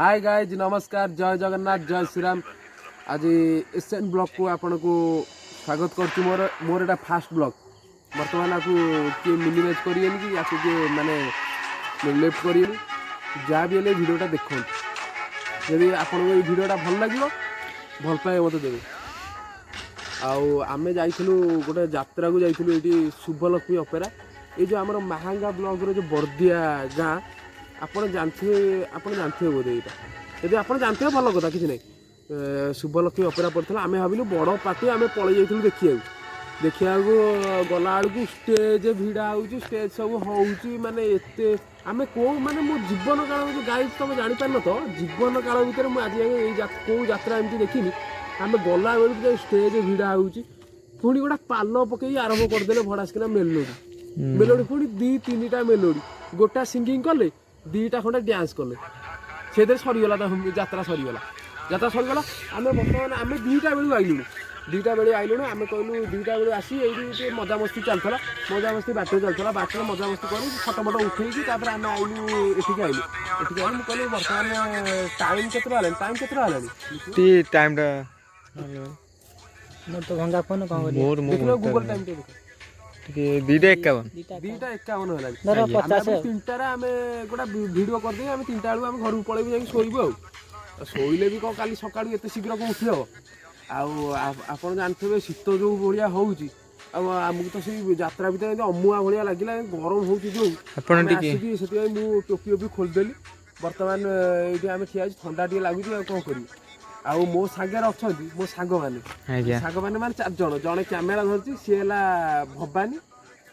Hi guys नमस्कार जय जगन्नाथ जय श्रीराम। आज एसएन ब्लॉग को आपन को स्वागत करछु। मोर एटा फास्ट ब्लॉग वर्तमान आपको किए मिनिमाइज करियन कि आपको के माने लेफ्ट करियन जा भी ले वीडियोटा देखो। यदि आपन को वीडियोटा भल लागियो भल पाए मते देबे। आउ आमे जाइथिलु गोटे यात्रा को जाइथिलु एटी शुभलक्ष्मी ऑपेरा ये जो आमर महांगा ब्लॉक रो जो बर्दिया गाँ आपन जानते बोधे यहाँ यदि आप जानते भल कथा कि नहीं। शुभलक्ष्मी ऑपेरा पड़ता आम भाविलु बड़ पार्टी आम पलि जाइलु देखा गला बेलू स्टेज भिड़ा हो स्टेज सब हो माने एते आम कौ माने मो जीवन काल जो गाइड तुम जापार न तो जीवन काल भितर मुझे कौ यात्रा एमती देखनी। आम गला बेलू स्टेज भिड़ा हो पुणी गोटा पाल पकई आरंभ करदे भड़ासकिना मेलोडी पुणी दी तीन टा मेलोडी गोटा सिंगिंग कले दीटा खंडे डांस कले से सरीगला यात्रा सरीगला आम बर्तमान आम दीटा बेलू आइलुणु आम कहलु दीटा बेलू आसी ये मजामस्ती चलता मजामस्ती बाट चलता बाटर मजामस्ती कर फटो फटो उठे आम आइलु एठिक आइलु कहलु बर्तमान टाइम के टाइम तो भंगा फोन गूगल टाइम दीटा 51 है तीनटार आम गोटा भिड करदे आम तीनटा बेलू आम घर को पलैबू जा शोबू शोले भी कौन का सका एत शीघ्र कौन उठी हम आप जानते शीत जो भाया होमको तो से यात्रा भितर अमुआ भाया लगे गरम हो जो टोपी ओपी खोलदेली बर्तमान ये आम ठिया ठंडा टे लगुच कौन कर आउ मो सागर अच्छा मो साग मैंने माने 4 जन जड़े कैमेरा धरती सी है भवानी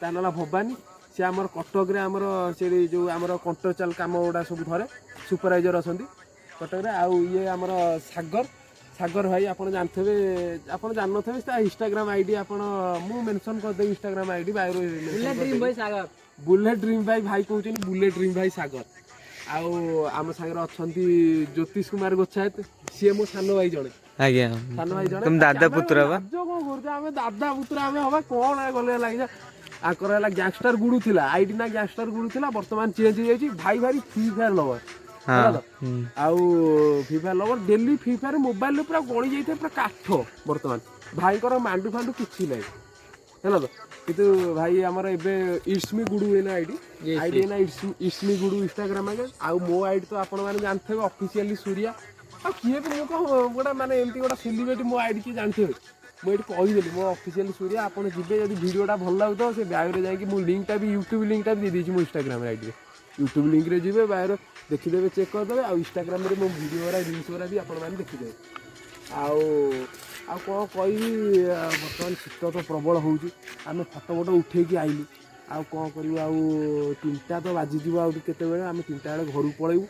ता ना भवानी सी आमर कटक आमर से जो आमर कंट्रोचाल कम गुड़ा सब धरे सुपरवाइजर अच्छा कटक आउ ये आमर सागर भाई आप जानते आप जान थे इंस्टाग्राम आईडी आप मेंशन करदे इंस्टाग्राम आईडी बुलेट ड्रीम भाई भाई कहते बुलेट ड्रीम भाई सागर आउ आम सागर अच्छा ज्योतिष कुमार गोच्छायत सी मो सान भाई जड़े सान भाई जड़े तुम दादा पुत्र कौन दादा पुत्र आम हवा कौन गले लगे आकर है गैंगस्टर गुडू थी आईडी ना गैंगस्टर गुडू थी बर्तमान चेंज हो जाए भाई भारी फ्री फायर लवर आउ free fire lover daily free fire mobile पूरा गणी जाइए पूरा काठ बर्तमान भाई मांडू फांडू किसी ना है तो कितु भाई आमर एवं इट्समी गुडू है ना आईडी है ना इट्समी गुडू इंस्टाग्राम आगे आउ मो आईडी तो आपण मैंने जानते हैं ऑफिशियली सूर्या आ किए भी मुझे गोटा माने एमती गोटा सेलिब्रिटी मो आईडी किए जानते मुझे कहीदेली मो ऑफिशियली सूर्या आपड़ जी जब वीडियोटा भल लगे से बैग जाकि लिंकटा भी यूट्यूब लिंकटा भी दे मो इंस्टाग्राम आईडी यूट्यूब लिंक रे जी बैग देखीदे चेक करदे आ इंस्टाग्राम रे मो वीडियो रिल्स गुरा भी आपण मैंने देखीदे आ कौन कही बर्तमान शीत तो प्रबल हो आम फटो फटो उठे आइलु आ कौन कर 3टा तो बाजिज आते आम 3टा बेले घर पलैबू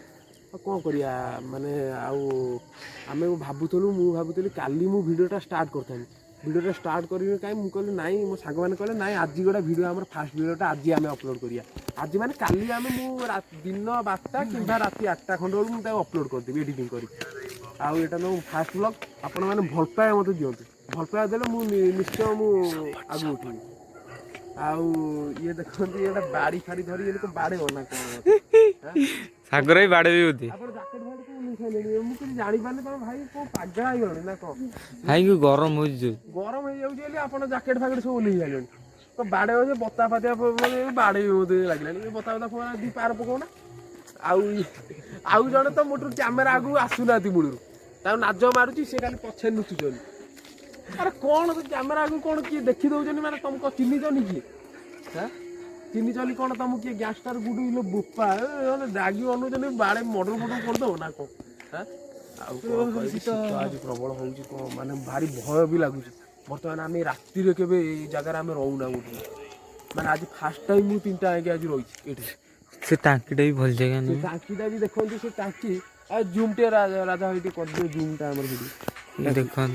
कौन करिया माने आम भावुलु मुझे काली मु वीडियोटा स्टार्ट वीडियोटा स्टार्ट करें कहीं मुझे कहली नाई मो सांग मैंने कहले नाई आज गोटे वीडियो आम फास्ट वीडियोटा आज आम अपलोड करिया आज माने काली आम दिन 12टा कि राति 8टा खंड बेलू मुझे अपलोड करदेवी एडिटिंग करी आउ एटा नो फास्ट ब्लॉग आपण मैंने भल पाए मत दिंतु भल पाए देले निश्चय आगे उठी आउ ये देखते ये बाड़ी फाड़ी धरी ये बाड़े ना कौन सागर ही बाड़े भी होती आपण जैकेट भाड़ को मिसाइले मु कुछ जानि पाने तो भाई को पागल आइ गलनी ना कौन भाई को गरम हो जाउछे आपण जैकेट फाकेट सब ओली जाइलनी तो बाड़े हो बता फातिया बाड़े होते लागलानी बता बता फोन दी पार पकोना आउ जड़े तो मोटर कैमेरा आगु आसुना मूलर ताऊ नाज मारुची से खाली पछे नुचुचन अरे कौन कैमेरा आगु कौन किए देखी दौन माने तुमको चिन्हिचनी किए चिन्हिचनी कौन तुम किए गैंगस्टर गुडू लो बोपा दागी अनुचन बाड़े मर्डर फर्डर करदेव ना कौन आज प्रबल हो माने भारी भय भी लगुच बर्तमान आम राति के जगार आम रोना गोटे मैंने आज फास्ट टाइम मुझे 3टा आगे आज रही से टांकीटा भी भल जगह नहीं टांकीटा भी देखो से टांकी जूम टे राजा भाई कर दियो जूमटा हमर वीडियो देखो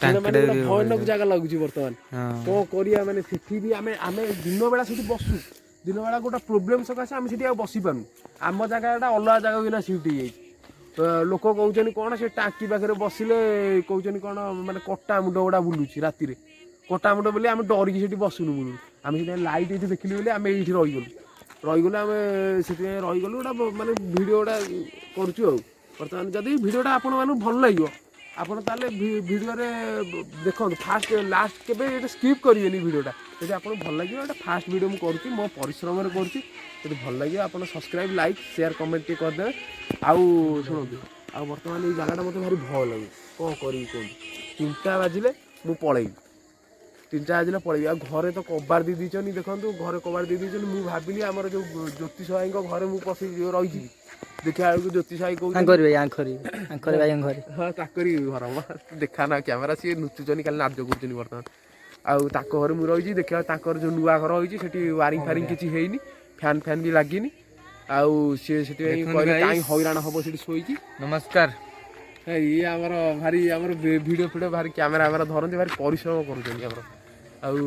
टांकीटा भी भयानक जगह लगुच बर्तमान कौन करिया माने सेठी भी आमे दिन बेला सेठी बसु दिन बेला गोटा प्रोब्लेम सकाशे आम सेठी बसी पानु आम जगहटा अलग जगह बिना शिफ्ट हो लोक कहते कौन से टांकी पाखे बसिले कहते कौन माने कटा मुंड गुड़ा बुलूची राति कटा मुंड बोली आम डरिकी बसुनु मूल आम लाइट ये देखिली बोले आम ये रहीगलु आम से रहीगलु गोटा माने भिड गुड़ा करुचु ବର୍ତ୍ତମାନ ଯଦି ଭିଡ଼ିଓଟା ଆପଣମାନଙ୍କୁ ଭଲ ଲାଗିବ ଆପଣ ତାହେଲେ ଭିଡ଼ିଓରେ ଦେଖନ୍ତୁ ଫାଷ୍ଟ ଲାଷ୍ଟ କେବେ ଏଇଟା ସ୍କିପ୍ କରିବେନି ଭିଡ଼ିଓଟା ଯଦି ଆପଣଙ୍କୁ ଭଲ ଲାଗିବ ଏଇଟା ଫାଷ୍ଟ ଭିଡ଼ିଓ ମୁଁ କରୁଛି ମୋ ପରିଶ୍ରମରେ କରୁଛି ଯଦି ଭଲ ଲାଗିବ ଆପଣ ସବସ୍କ୍ରାଇବ୍ ଲାଇକ୍ ସେୟାର କମେଣ୍ଟ ଟିକେ କରିଦେବେ ଆଉ ଶୁଣନ୍ତୁ ଆଉ ବର୍ତ୍ତମାନ ଏଇ ଜାଗାଟା ମୋତେ ଭାରି ଭୟ ଲାଗେ କ'ଣ କରିବି କୁହନ୍ତୁ 3ଟା ବାଜିଲେ ମୁଁ ପଳେଇବି 3ଟା ବାଜିଲେ ପଳେଇବି ଆଉ ଘରେ ତ କବାଟ ଦେଇ ଦେଇଛନ୍ତି ଦେଖନ୍ତୁ ଘରେ କବାଟ ଦେଇ ଦେଇଛନ୍ତି ମୁଁ ଭାବିଲି ଆମର ଯେଉଁ ଜ୍ୟୋତିଷ ଭାଇଙ୍କ ଘରେ ମୁଁ ପଶି ରହିଯିବି ଦେଖିଲା ବେଳକୁ ଜ୍ୟୋତିଷ ଭାଇ କହୁଛନ୍ତି ହଁ ତାଙ୍କରି ଘର ଦେଖା ନା କ୍ୟାମେରା ସିଏ ନୁଚୁଛନ୍ତି ଖାଲି ନାଜ କରୁଛନ୍ତି ବର୍ତ୍ତମାନ ଆଉ ତାଙ୍କ ଘରେ ମୁଁ ରହିଛି ଦେଖିବା ତାଙ୍କର ଯେଉଁ ନୂଆ ଘର ହେଇଛି ସେଠି ୱାରିଂ ଫାରିଂ କିଛି ହେଇନି ଫ୍ୟାନ୍ ଫ୍ୟାନ୍ ବି ଲାଗିନି ଆଉ ସିଏ ସେଥିପାଇଁ କହିଲେ କାହିଁ ହଇରାଣ ହବ ସେଠି ଶୋଇଛି ନମସ୍କାର। ଇଏ ଆମର ଭିଡ଼ିଓ ଫିଡ଼ିଓ ଭାରି କ୍ୟାମେରା ଧରନ୍ତି ଭାରି ପରିଶ୍ରମ କରୁଛନ୍ତି ଆମର ଆଉ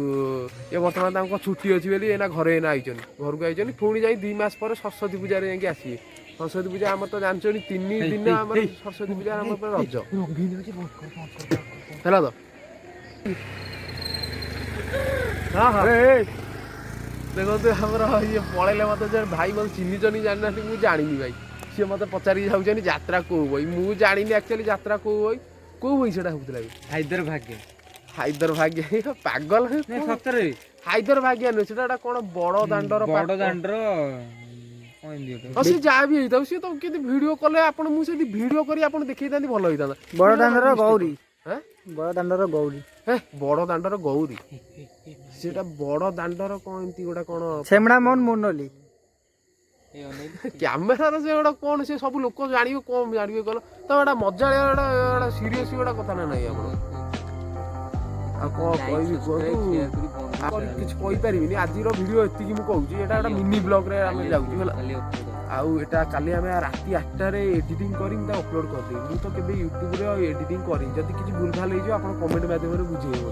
ଇଏ ବର୍ତ୍ତମାନ ତାଙ୍କ ଛୁଟି ଅଛି ବୋଲି ଏଇନା ଘରେ ଏଇନା ଆଇଛନ୍ତି ଘରକୁ ଆଇଛନ୍ତି ପୁଣି ଯାଇ 2 ମାସ ପରେ ସରସ୍ୱତୀ ପୂଜାରେ ଯାଇକି ଆସିବେ ସରସ୍ୱତୀ ପୂଜା ଆମର ତ ଜାଣିଛନ୍ତି 3 ଦିନ ଆମର ସରସ୍ୱତୀ ପୂଜା ଆମର ପୁରା ରଜ ହେଲା ତ ହଁ ଦେଖନ୍ତୁ ଆମର ଇଏ ପଳେଇଲେ ମୋତେ ଯେ ଭାଇ ମୋତେ ଚିହ୍ନିଛନ୍ତି ଜାଣିନାହାନ୍ତି ମୁଁ ଜାଣିନି ଭାଇ ସିଏ ମୋତେ ପଚାରିକି ଯାଉଛନ୍ତି ଯାତ୍ରା କୋଉ ବହି ମୁଁ ଜାଣିନି ଆକ୍ଚୁଆଲି ଯାତ୍ରା କୋଉ ବହି ସେଟା ହଉଥିଲା ହାଇଦର ଭାଗ୍ୟ ପାଗଲ ସତରେ ହାଇଦର ଭାଗ୍ୟ ନୁହେଁ ସେଟା ଗୋଟେ କ'ଣ ବଡ଼ ଦାଣ୍ଡର ସେ ଯାହା ବି ହେଇଥାଉ ସିଏ ତ କେମିତି ଭିଡ଼ିଓ କଲେ ଆପଣ ମୁଁ ସେଠି ଭିଡ଼ିଓ କରି ଆପଣ ଦେଖେଇଥାନ୍ତି ଭଲ ହେଇଥାନ୍ତା ବଡ଼ ଦାଣ୍ଡର ଗୌରୀ ବଡ଼ ଦାଣ୍ଡର ଗୌରୀ ସେଟା ବଡ଼ ଦାଣ୍ଡର କ'ଣ ଏମିତି ଗୋଟେ କ'ଣ ସେମଣା ମୋହନ ମୁନଲି କ୍ୟାମେରାର ସେ ଗୋଟେ କ'ଣ ସେ ସବୁ ଲୋକ ଜାଣିବେ କ'ଣ ଜାଣିବେ କହିଲ ତ ଏଟା ମଜାଳିଆ ଗୋଟେ ସିରିୟସ୍ ଗୋଟେ କଥା ନା ନାହିଁ ଆପଣ ଆଉ କ'ଣ କହିବି କୁହନ୍ତୁ କିଛି କହିପାରିବିନି ଆଜିର ଭିଡ଼ିଓ ଏତିକି ମୁଁ କହୁଛି ଏଇଟା ଗୋଟେ ମିନି ବ୍ଲଗ୍ରେ ଆମେ ଯାଉଛୁ ହେଲା ଆଉ ଏଇଟା କାଲି ଆମେ ରାତି 8ଟାରେ ଏଡ଼ିଟିଂ କରି ମୁଁ ତାକୁ ଅପଲୋଡ଼ କରିଦେବି ମୁଁ ତ କେବେ ୟୁଟ୍ୟୁବରେ ଏଡ଼ିଟିଂ କରିନି ଯଦି କିଛି ଭୁଲ ଭାଲ ହେଇଯିବ ଆପଣ କମେଣ୍ଟ ମାଧ୍ୟମରେ ବୁଝେଇବ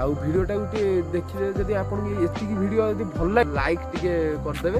ଆଉ ଭିଡ଼ିଓଟାକୁ ଟିକେ ଦେଖିଲେ ଯଦି ଆପଣଙ୍କୁ ଏତିକି ଭିଡ଼ିଓ ଯଦି ଭଲ ଲାଗେ ଲାଇକ୍ ଟିକେ କରିଦେବେ